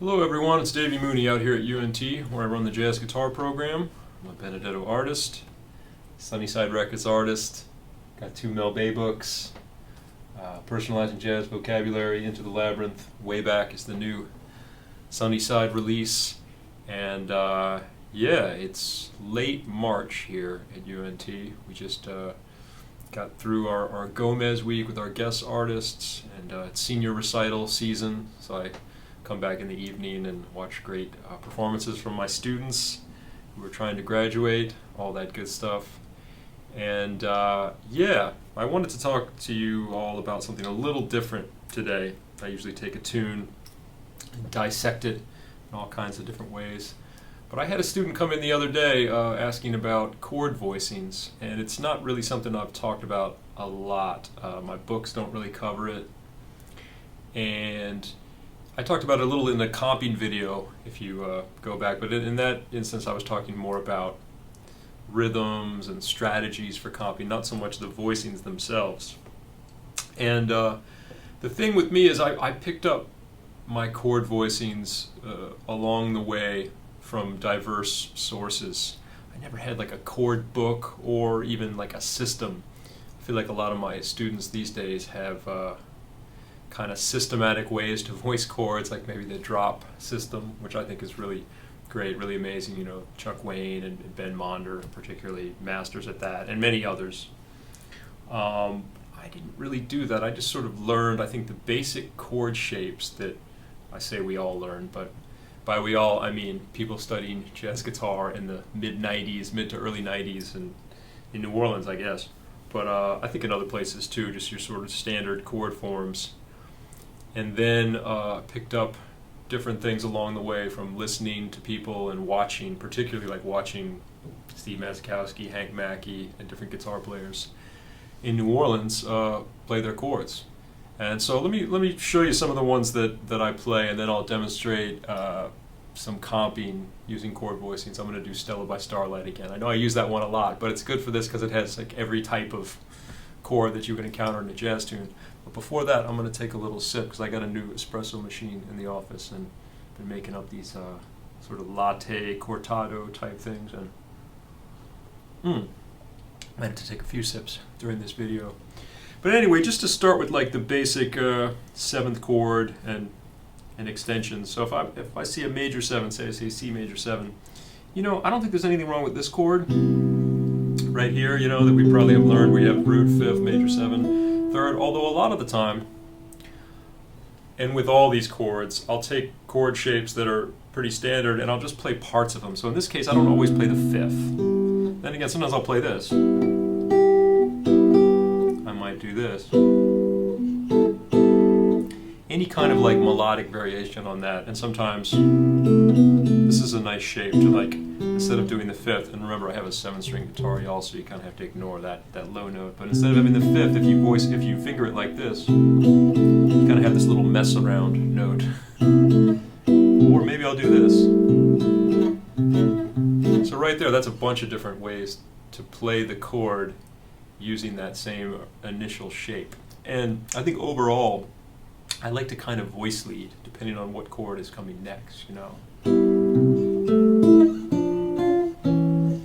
Hello everyone, it's Davy Mooney out here at UNT where I run the jazz guitar program. I'm a Benedetto artist, Sunnyside Records artist, got 2 Mel Bay books, Personalizing Jazz Vocabulary, Into the Labyrinth, Way Back is the new Sunnyside release, and yeah, it's late March here at UNT. We just got through our Gomez week with our guest artists, and it's senior recital season, so I come back in the evening and watch great performances from my students who are trying to graduate, all that good stuff. And yeah, I wanted to talk to you all about something a little different today. I usually take a tune and dissect it in all kinds of different ways. But I had a student come in the other day asking about chord voicings, and it's not really something I've talked about a lot. My books don't really cover it. And I talked about it a little in the comping video, if you go back, but in that instance I was talking more about rhythms and strategies for comping, not so much the voicings themselves. And the thing with me is I picked up my chord voicings along the way from diverse sources. I never had like a chord book or even like a system. I feel like a lot of my students these days have kind of systematic ways to voice chords, like maybe the drop system, which I think is really great, really amazing. You know, Chuck Wayne and Ben Monder, particularly masters at that, and many others. I didn't really do that. I just sort of learned, I think, the basic chord shapes that I say we all learned, but by we all, I mean people studying jazz guitar in the mid to early 90s, and in New Orleans, I guess. But I think in other places too, just your sort of standard chord forms. And then picked up different things along the way from listening to people and watching, particularly like watching Steve Mazikowski, Hank Mackey, and different guitar players in New Orleans play their chords. And so let me show you some of the ones that I play, and then I'll demonstrate some comping using chord voicings. I'm going to do Stella by Starlight again. I know I use that one a lot, but it's good for this because it has like every type of chord that you can encounter in a jazz tune. But before that, I'm going to take a little sip because I got a new espresso machine in the office and been making up these sort of latte cortado type things. And I had to take a few sips during this video. But anyway, just to start with like the basic 7th chord and extensions. So if I see a major 7, say I see C major 7, you know, I don't think there's anything wrong with this chord right here, you know, that we probably have learned. We have root 5th, major 7, 3rd, although a lot of the time, and with all these chords, I'll take chord shapes that are pretty standard and I'll just play parts of them. So in this case, I don't always play the 5th. Then again, sometimes I'll play this. I might do this. Any kind of like melodic variation on that, and sometimes this is a nice shape to like, instead of doing the 5th, and remember I have a 7-string guitar, so you kind of have to ignore that low note, but instead of having the 5th, if you finger it like this, you kind of have this little mess around note. Or maybe I'll do this. So right there, that's a bunch of different ways to play the chord using that same initial shape. And I think overall, I like to kind of voice lead, depending on what chord is coming next, you know.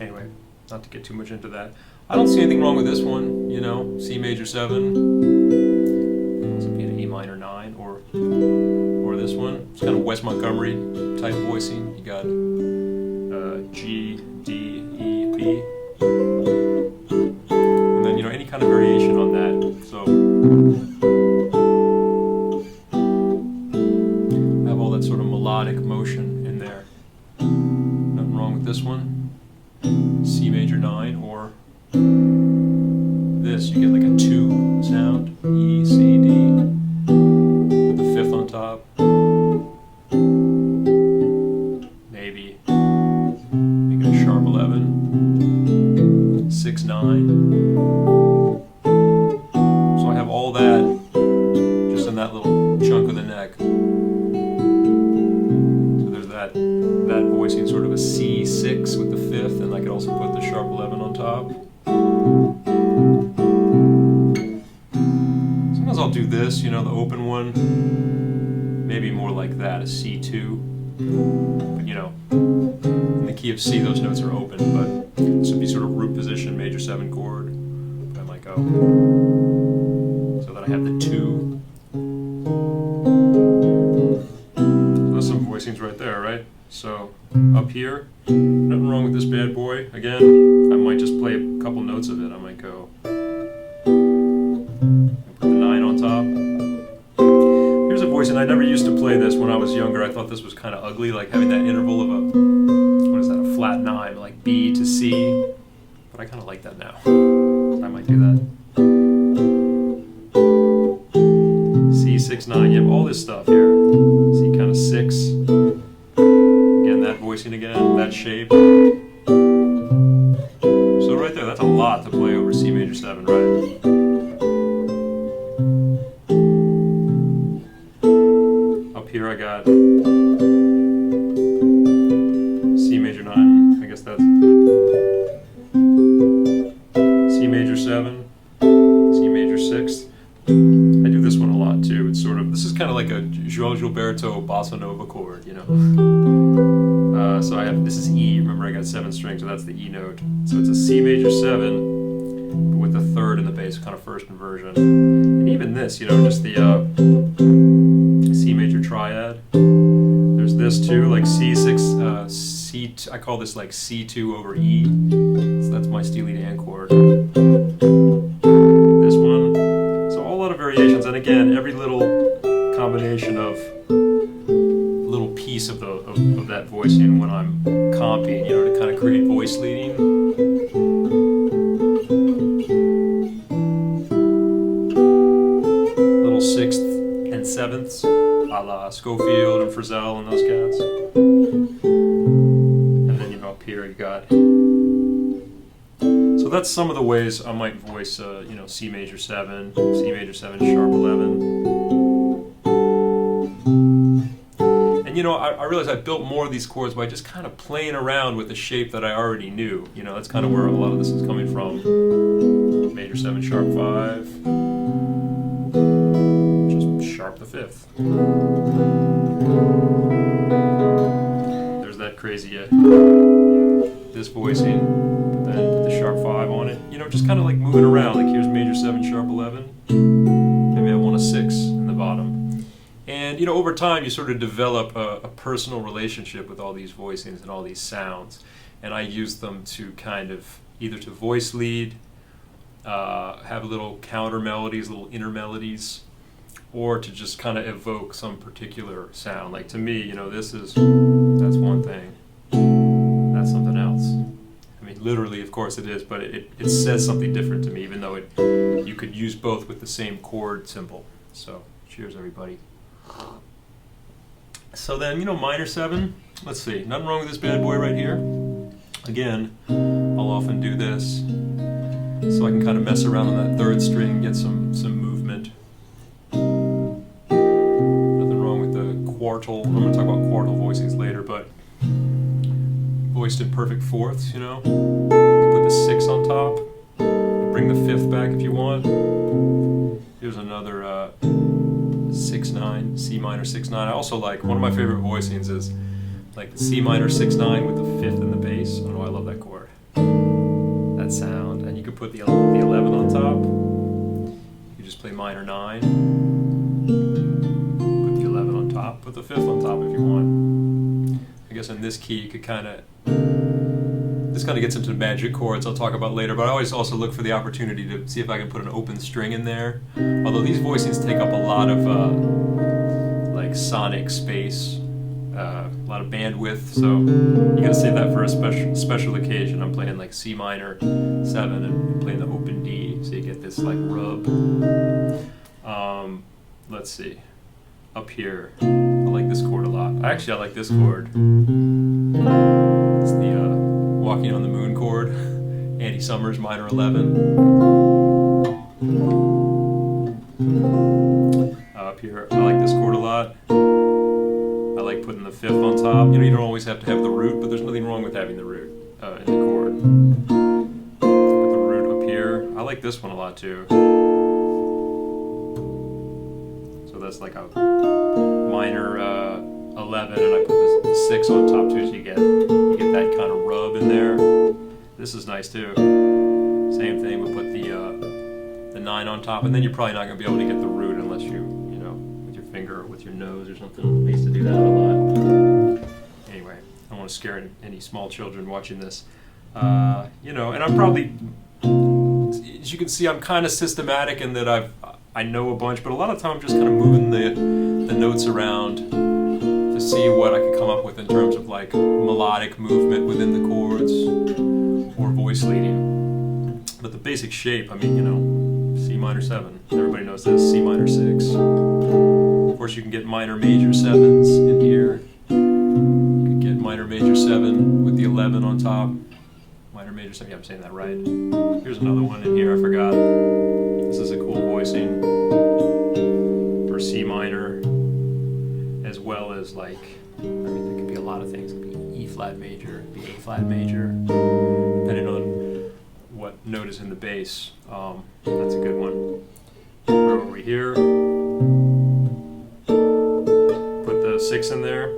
Anyway, not to get too much into that. I don't see anything wrong with this one, you know, C major 7, this would be an A minor 9, or this one. It's kind of Wes Montgomery type voicing. You got G, D, E, B. And then, you know, any kind of variation on that. So sort of melodic motion in there. Nothing wrong with this one. C major 9, or this, you get like a 2 sound. E, C, D. Put the 5th on top. Maybe make it a sharp 11. 6, 9. So I have all that just in that little chunk of the neck. That voicing sort of a C6 with the 5th, and I could also put the sharp 11 on top. Sometimes I'll do this, you know, the open one. maybe more like that, a C2. But you know, in the key of C, those notes are open, but this would be sort of root position, major 7 chord. But I might go so that I have the 2. So there's some voicings right there, right? So up here, nothing wrong with this bad boy. Again, I might just play a couple notes of it. I might go put the 9 on top. Here's a voice, and I never used to play this when I was younger. I thought this was kind of ugly, like having that interval of a, what is that, a flat 9, like B to C. But I kind of like that now. So I might do that. C6, 9, you have all this stuff here. C kind of 6. Again, that voicing again, that shape. So right there, that's a lot to play over C major 7, right? Here I got C major 9, I guess that's C major 7, C major 6. I do this one a lot too. It's sort of, this is kind of like a João Gilberto bossa nova chord, you know. So I have, this is E, remember I got 7 strings, so that's the E note. So it's a C major 7, but with the 3rd in the bass, kind of first inversion. And even this, you know, just the C major triad. There's this too, like C6, C2, I call this like C2 over E. So that's my Steely Dan chord. This one. So a lot of variations, and again, every little combination of little piece of that voicing when I'm comping, you know, to kind of create voice leading. Little 6th and 7ths. A la Schofield and Frizzell and those cats. And then, you know, up here you got. So that's some of the ways I might voice, you know, C major 7, C major 7 sharp 11. And, you know, I realized I built more of these chords by just kind of playing around with the shape that I already knew. You know, that's kind of where a lot of this is coming from. Major 7 sharp 5. Sharp the 5th. There's that crazy this voicing, but then put the sharp 5 on it. You know, just kind of like moving around. Like here's major 7 sharp 11. Maybe I want a 6 in the bottom. And you know, over time you sort of develop a personal relationship with all these voicings and all these sounds. And I use them to kind of either to voice lead, have little counter melodies, little inner melodies, or to just kind of evoke some particular sound. Like to me, you know, that's one thing, that's something else. I mean, literally, of course it is, but it says something different to me, even though you could use both with the same chord symbol. So, cheers everybody. So then, you know, minor 7, let's see, nothing wrong with this bad boy right here. Again, I'll often do this, so I can kind of mess around on that 3rd string, get some movement. Quartal. I'm going to talk about quartal voicings later, but voiced in perfect fourths, you know. You can put the 6 on top, bring the 5th back if you want. Here's another 6/9, C minor 6/9. I also like, one of my favorite voicings is like the C minor 6/9 with the 5th in the bass. I don't know why I love that chord. That sound. And you could put the 11 on top. You just play minor 9. Put the 5th on top if you want. I guess in this key you could kind of, this kind of gets into magic chords I'll talk about later, but I always also look for the opportunity to see if I can put an open string in there. Although these voicings take up a lot of like sonic space, a lot of bandwidth, so you gotta save that for a special occasion. I'm playing like C minor 7 and playing the open D, so you get this like rub. Let's see. Up here, I like this chord a lot. I like this chord. It's the Walking on the Moon chord. Andy Summers, minor 11. Up here, I like this chord a lot. I like putting the 5th on top. You know, you don't always have to have the root, but there's nothing wrong with having the root in the chord. Put the root up here. I like this one a lot too. that's like a minor 11, and I put the 6 on top too, so you get that kind of rub in there. This is nice too. Same thing, we'll put the 9 on top, and then you're probably not going to be able to get the root unless you know, with your finger or with your nose or something. I used to do that a lot. Anyway, I don't want to scare any small children watching this. You know, and I'm probably, as you can see, I'm kind of systematic in that I know a bunch, but a lot of time I'm just kind of moving the notes around to see what I can come up with in terms of like melodic movement within the chords or voice leading. But the basic shape, I mean, you know, C minor 7, everybody knows this, C minor 6. Of course you can get minor major 7s in here. You can get minor major 7 with the 11 on top. Minor major 7, yeah, I'm saying that right. Here's another one in here, I forgot. This is a cool voicing for C minor, as well as like, I mean, there could be a lot of things. It could be E flat major, it could be A flat major, depending on what note is in the bass. That's a good one. Where were we here? Put the 6 in there.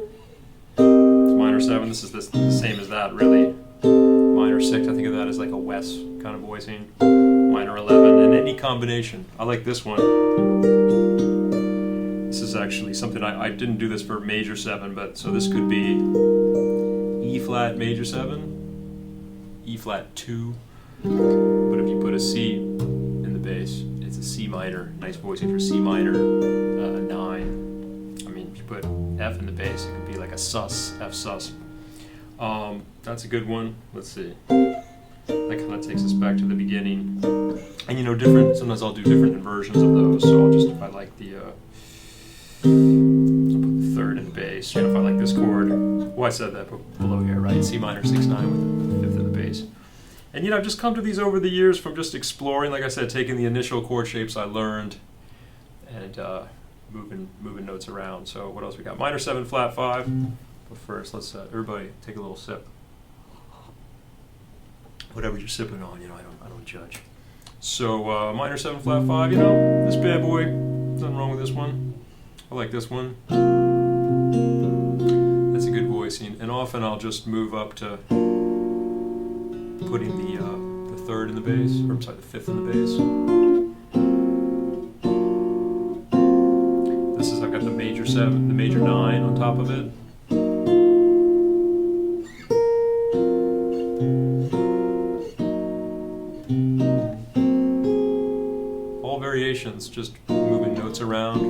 It's minor 7. This is the same as that, really. Minor 6, I think of that as like a Wes kind of voicing. Minor 11, and any combination. I like this one. This is actually something I didn't do this for major 7, but so this could be E flat major 7, E flat 2, but if you put a C in the bass, it's a C minor. Nice voicing for C minor 9. I mean, if you put F in the bass, it could be like a sus, F sus. That's a good one. Let's see. That kind of takes us back to the beginning. And you know, sometimes I'll do different inversions of those. So if I like I'll put the 3rd in the bass. You know, if I like this chord, I said that below here, right? C minor 6, 9 with the 5th in the bass. And you know, I've just come to these over the years from just exploring, like I said, taking the initial chord shapes I learned and moving notes around. So what else we got? Minor 7, flat 5. But first, let's everybody take a little sip. Whatever you're sipping on, you know, I don't judge. So minor 7, flat 5. You know, this bad boy. Nothing wrong with this one. I like this one. That's a good voicing. And often I'll just move up to putting the 3rd in the bass, or I'm sorry, the 5th in the bass. This is, I've got the major 7, the major 9 on top of it. Variations, just moving notes around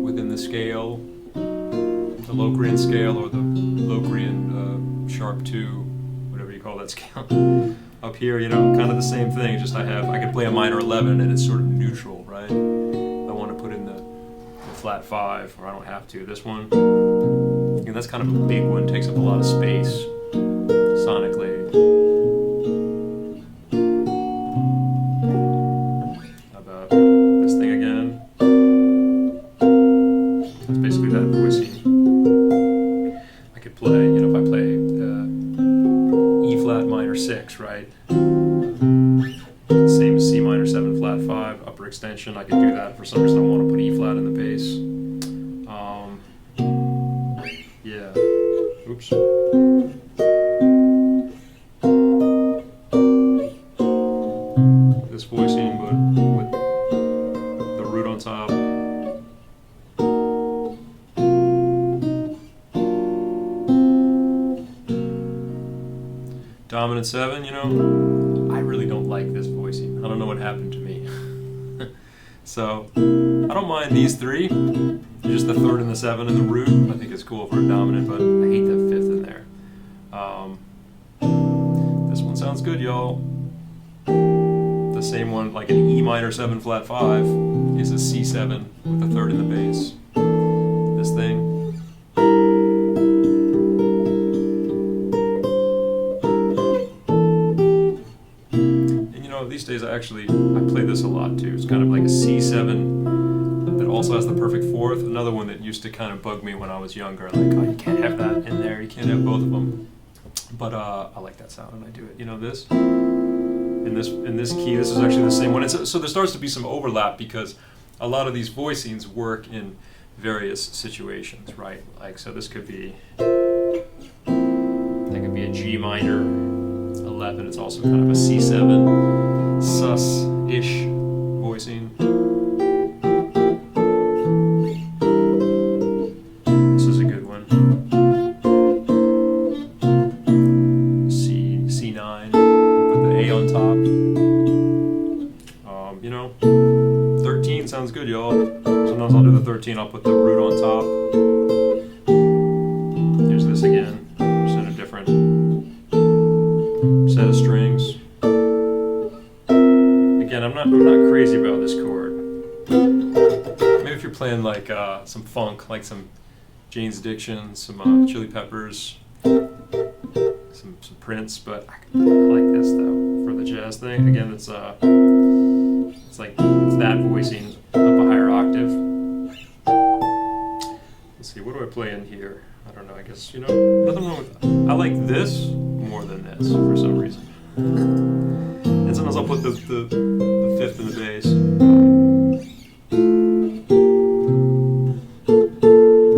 within the scale, the Locrian scale or the Locrian sharp 2, whatever you call that scale. Up here, you know, kind of the same thing, just I could play a minor 11 and it's sort of neutral, right? I want to put in the flat 5, or I don't have to. This one, and that's kind of a big one, takes up a lot of space sonically. Right? Same as C minor 7, flat 5, upper extension. I could do that. For some reason I want to put E flat in the bass. Yeah. Oops. This voicing, but with the root on top. Dominant 7, you know, I really don't like this voicing. I don't know what happened to me. So, I don't mind these 3. Just the 3rd and the 7 and the root. I think it's cool for a dominant, but I hate that 5th in there. This one sounds good, y'all. The same one, like an E minor 7, flat 5, is a C7 with the 3rd in the bass. This thing. These days I play this a lot too. It's kind of like a C7 that also has the perfect 4th. Another one that used to kind of bug me when I was younger. Like, oh, you can't have that in there. You can't have both of them. But I like that sound and I do it. You know this? In this key, this is actually the same one. So there starts to be some overlap because a lot of these voicings work in various situations, right? Like, so this could be, that could be a G minor 11. It's also kind of a C7 sus-ish voicing. This is a good one. C9, put the A on top. You know, 13 sounds good, y'all. Sometimes I'll do the 13, I'll put the root on top. Here's this again, just in a different set of strings. Again, I'm not crazy about this chord. Maybe if you're playing like some funk, like some Jane's Addiction, some Chili Peppers, some Prince, but I like this though for the jazz thing. Again, it's that voicing up a higher octave. Let's see, what do I play in here? I don't know, I guess, you know, nothing wrong with that. I like this more than this for some reason. And sometimes I'll put the fifth in the bass. And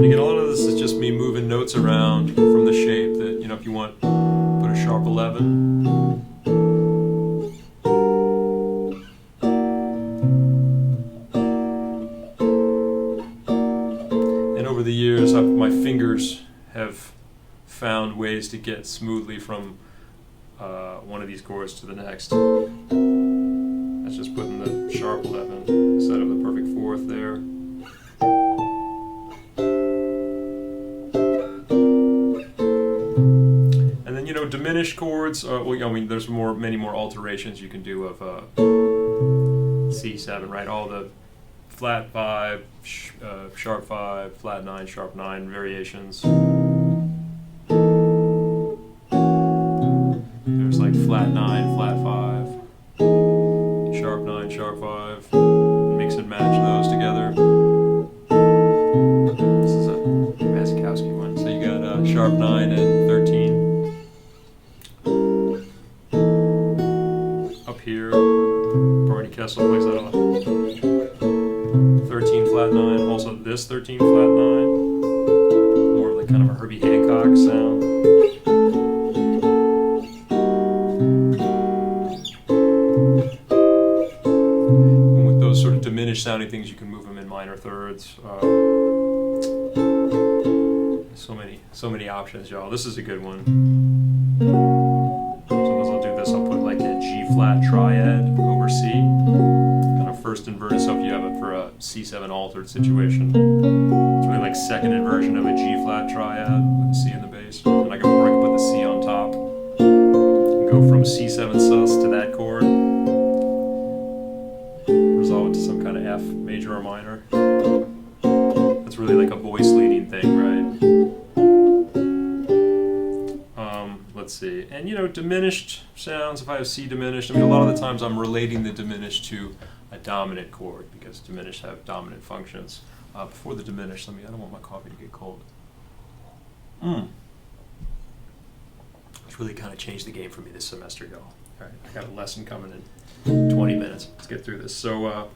again, a lot of this is just me moving notes around from the shape that, you know, if you want, put a sharp 11. Over the years, my fingers have found ways to get smoothly from one of these chords to the next. That's just putting the sharp 11 instead of the perfect fourth there. And then, you know, diminished chords, well, I mean, there's many more alterations you can do of C7, right? All the flat 5, sharp 5, flat 9, sharp 9 variations. There's like flat 9, flat 5, sharp 9, sharp 5. Mix and match those together. This is a Mazikowski one. So you got sharp 9 and 13. Up here, Barney Kessel plays that a lot. 13 flat 9, also this 13 flat 9, more like kind of a Herbie Hancock sound. And with those sort of diminished sounding things, you can move them in minor thirds. So many options, y'all. This is a good one. Sometimes I'll do this, I'll put like a G flat triad over C. First inverted, so if you have it for a C7 altered situation, it's really like second inversion of a G flat triad with a C in the bass. And I can put the C on top and go from C7 sus to that chord, resolve it to some kind of F major or minor. That's really like a voice leading thing, right? Let's see, and you know, diminished sounds, if I have C diminished, I mean, a lot of the times I'm relating the diminished to a dominant chord because diminished have dominant functions. Before the diminished, I don't want my coffee to get cold. It's really kind of changed the game for me this semester, y'all. All right, I got a lesson coming in 20 minutes. Let's get through this. So,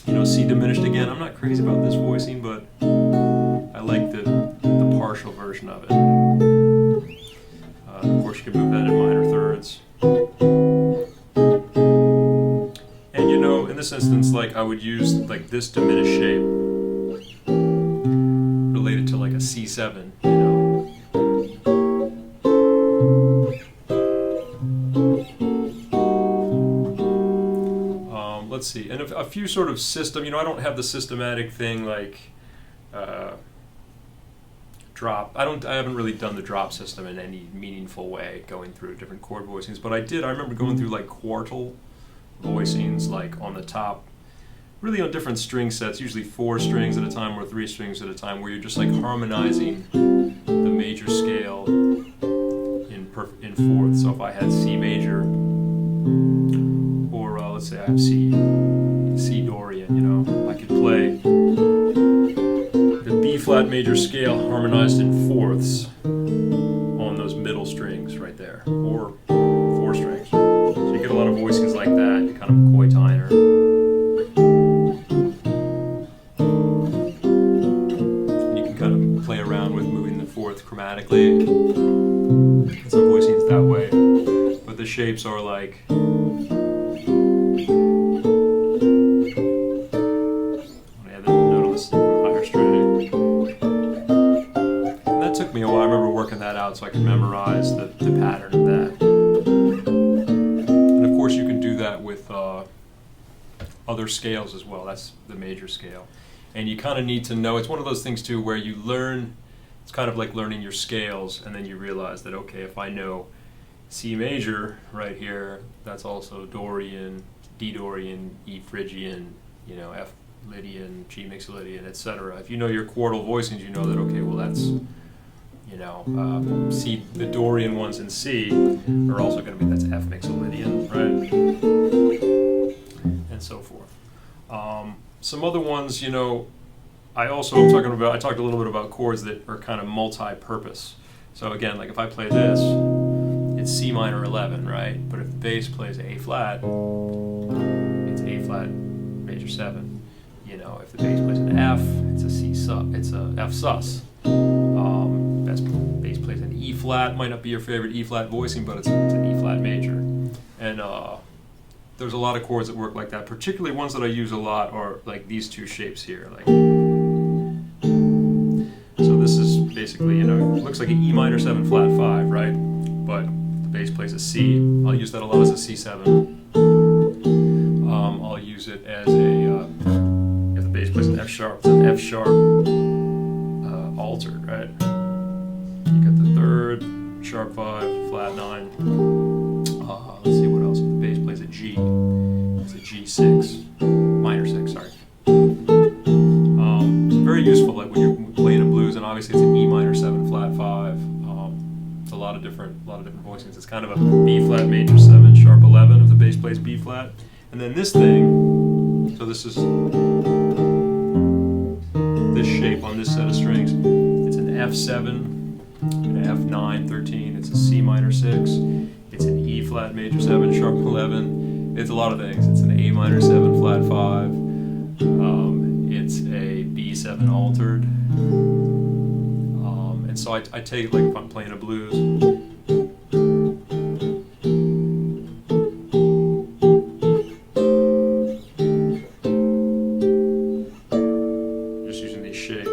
you know, C diminished again. I'm not crazy about this voicing, but I like the partial version of it. Of course, you can move that in minor thirds. And you know, in this instance, like I would use like this diminished shape related to like a C7, you know. Let's see, and a few sort of system, you know, I don't have the systematic thing like drop. I haven't really done the drop system in any meaningful way, going through different chord voicings, but I remember going through like quartal voicings, like on the top, really on different string sets, usually 4 strings at a time or 3 strings at a time, where you're just like harmonizing the major scale in fourths. So if I had C major, or let's say I have C Dorian, you know, I could play the B flat major scale harmonized in fourths on those middle strings right there, or 4 strings. So you get a lot of voicings like that, kind of McCoy Tyner. chromatically. Some voicings that way, but the shapes are like. Took me a while. I remember working that out so I could memorize the pattern of that. And of course you can do that with other scales as well. That's the major scale. And you kind of need to know, it's one of those things too where you learn, it's kind of like learning your scales, and then you realize that, okay, if I know C major right here, that's also Dorian, D Dorian, E Phrygian, you know, F Lydian, G Mixolydian, etc. If you know your quartal voicings, you know that, okay, well that's, you know, C, the Dorian ones in C are also going to be, that's F Mixolydian, right? And so forth. Some other ones, you know, I talked a little bit about chords that are kind of multi-purpose. So again, like if I play this, it's C minor 11, right? But if the bass plays A flat, it's A flat major 7. You know, if the bass plays an F, it's a F sus. Bass plays an E flat, might not be your favorite E flat voicing, but it's an E flat major. And there's a lot of chords that work like that. Particularly ones that I use a lot are like these two shapes here. Like, so this is basically, you know, it looks like an E minor 7 flat 5, right? But the bass plays a C. I'll use that a lot as a C7. I'll use it as a if the bass plays an F sharp, it's an F sharp altered, right? You got the third, sharp 5, flat 9. Let's see what else. If the bass plays a G, it's a G6, minor 6, sorry. So very useful, like when you're playing a blues, and obviously it's an E minor 7 flat 5. It's a lot of different voicings. It's kind of a B flat major 7, sharp 11 if the bass plays B flat. And then this thing, so this is this shape on this set of strings. It's an F7, an F9, 13. It's a C minor 6. It's an E flat major 7, sharp 11. It's a lot of things. It's an A minor 7 flat 5. It's a B7 altered. And so I take it like if I'm playing a blues. Just using these shapes.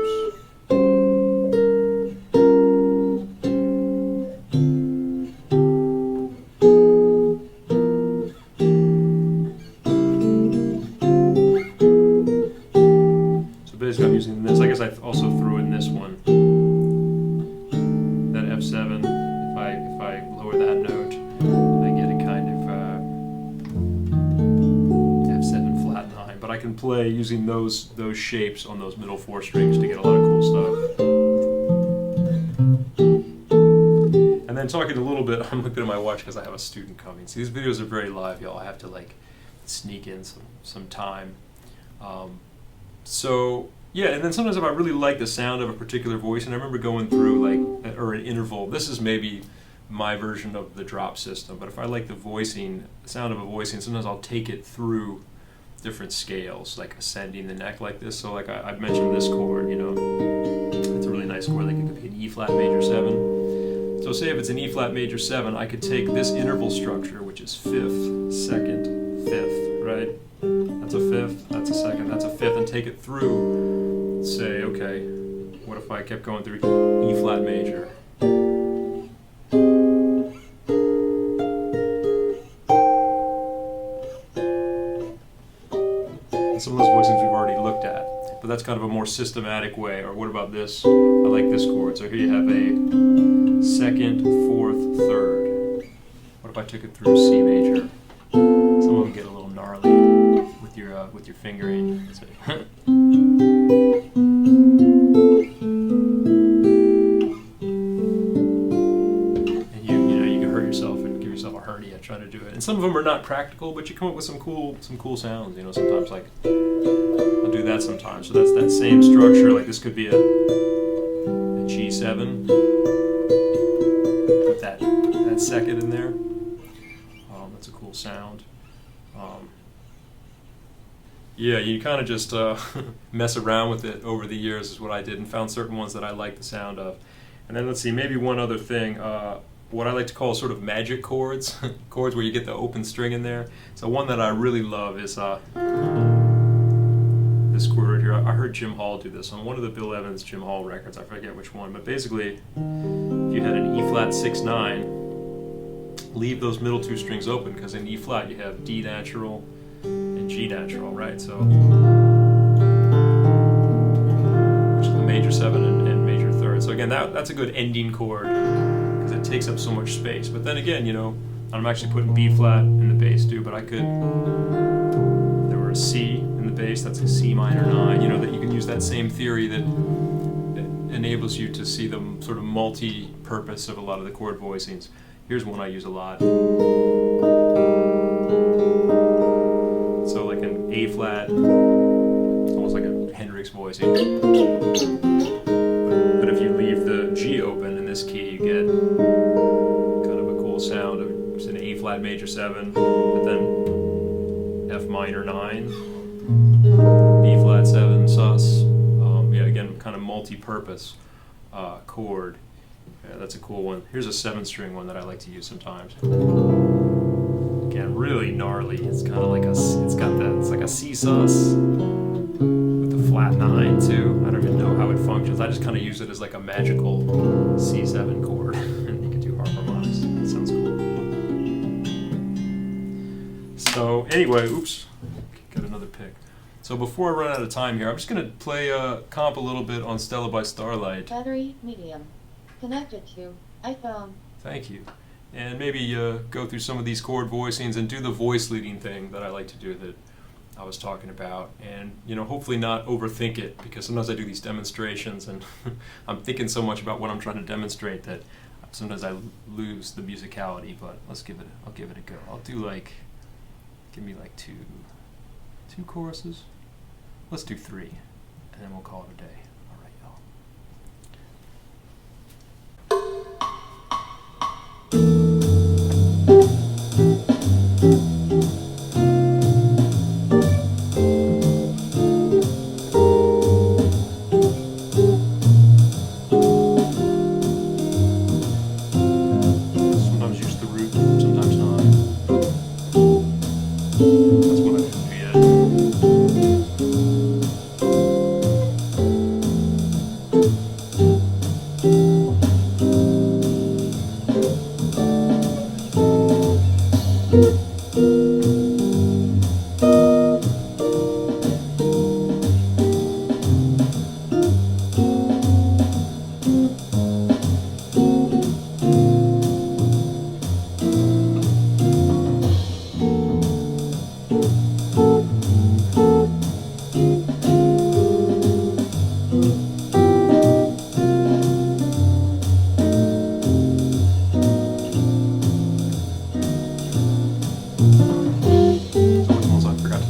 I'm using this. I guess I also threw in this one, that F7. If I lower that note, I get a kind of F7 flat 9. But I can play using those shapes on those middle 4 strings to get a lot of cool stuff. And then talking a little bit, I'm looking at my watch because I have a student coming. See, these videos are very live, y'all. I have to like sneak in some time. So yeah, and then sometimes if I really like the sound of a particular voice, and I remember going through like, or an interval, this is maybe my version of the drop system, but if I like the sound of a voicing, sometimes I'll take it through different scales, like ascending the neck like this. So like I've mentioned this chord, you know, it's a really nice chord, like it could be an E flat major 7. So say if it's an E flat major 7, I could take this interval structure, which is 5th, 2nd, 5th, right? That's a 5th, that's a 2nd, that's a 5th, and take it through, say, okay, what if I kept going through E flat major? And some of those voicings we've already looked at, but that's kind of a more systematic way. Or what about this? I like this chord. So here you have a 2nd, 4th, 3rd. What if I took it through C major? Some of them get a little gnarly with your fingering. And you can hurt yourself and give yourself a hernia trying to do it. And some of them are not practical, but you come up with some cool sounds. You know, sometimes like I'll do that sometimes. So that's that same structure. Like this could be a G7. Put that 2nd in there. That's a cool sound. Yeah, you kind of just mess around with it over the years is what I did, and found certain ones that I like the sound of. And then let's see, maybe one other thing. What I like to call sort of magic chords, chords where you get the open string in there. So one that I really love is this chord right here. I heard Jim Hall do this on one of the Bill Evans Jim Hall records. I forget which one, but basically, if you had an E flat 6/9, leave those middle two strings open, because in E flat you have D natural and G natural, right? So, which is the major 7 and major 3rd. So again, that's a good ending chord, because it takes up so much space. But then again, you know, I'm actually putting B flat in the bass too, but I could, there were a C in the bass, that's a C minor 9, you know, that you can use that same theory that enables you to see the sort of multi-purpose of a lot of the chord voicings. Here's one I use a lot. So like an A flat, it's almost like a Hendrix voicing. But if you leave the G open in this key, you get kind of a cool sound of it's an A flat major 7, but then F minor 9, B flat 7 sus. Yeah, again, kind of multi-purpose chord. Yeah, that's a cool one. Here's a 7-string one that I like to use sometimes. Again, really gnarly. It's kind of like it's like a C sus with the flat 9 too. I don't even know how it functions. I just kind of use it as like a magical C7 chord, and you can do harmonics. That sounds cool. So anyway, oops, got another pick. So before I run out of time here, I'm just gonna play comp a little bit on Stella by Starlight. Battery medium. Connected to iPhone. Thank you. And maybe go through some of these chord voicings and do the voice leading thing that I like to do that I was talking about. And, you know, hopefully not overthink it, because sometimes I do these demonstrations and I'm thinking so much about what I'm trying to demonstrate that sometimes I lose the musicality. But I'll give it a go. I'll do like, give me like two choruses. Let's do 3, and then we'll call it a day. All right, y'all. Sometimes use the root, sometimes not. That's what I didn't do yet.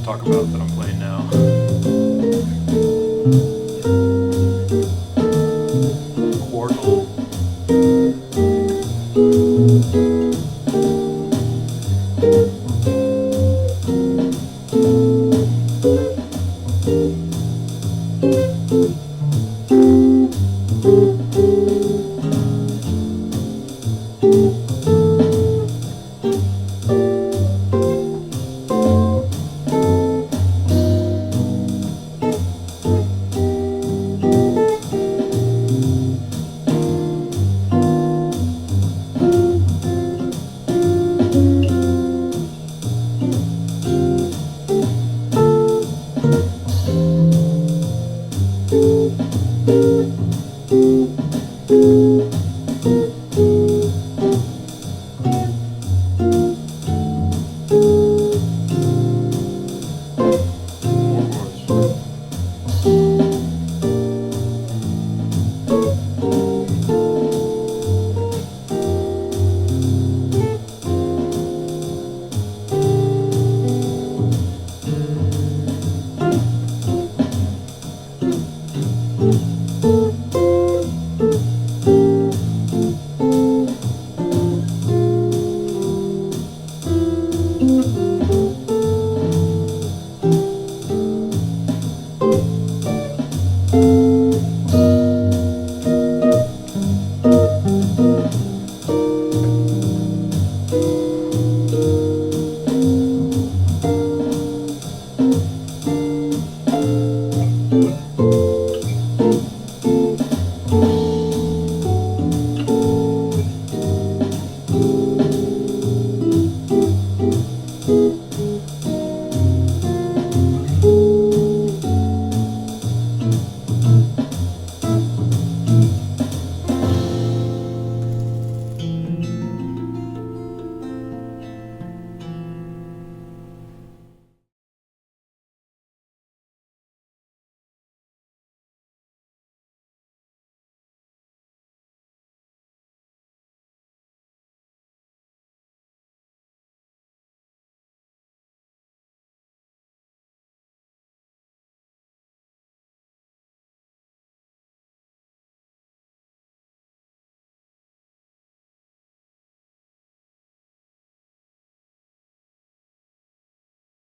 Talk about that I'm playing now. Quartal. Thank you.